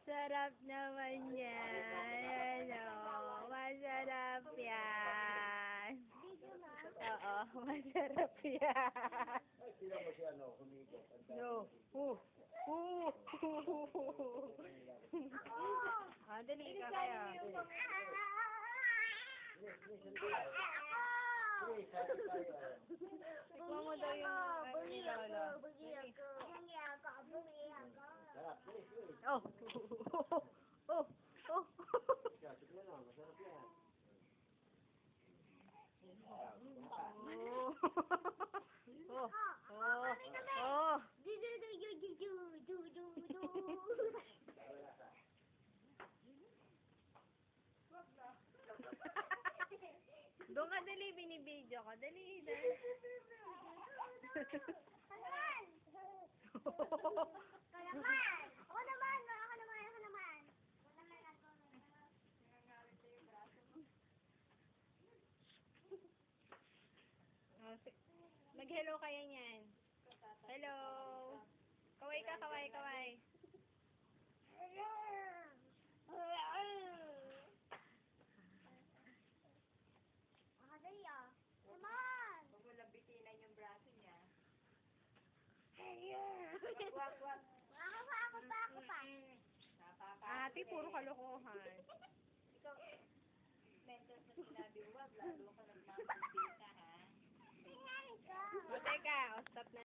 Sarap naman yan. Ano, masarap yan. Oo, masarap yan. Sila mo siya, no, humigop. No. Ah, dali ka kaya. Ikaw mo daw yung ano ni Lola. Oh. Oh. Oh. Masarap yan. Oh. Oh. Oh. Doon ka dali, binibidyo ko. Dali, dali. Ako naman. Oh, mag-hello kayo niyan. Hello. Kaway ka, kaway, kaway. Huwag mo labitinan yung braso niya. Wag. Ako pa. Ate, puro kalokohan. Ikaw, mentor sa sinabi, wag, lalo ka nagmamaldita, ha? O, teka. O, stop na.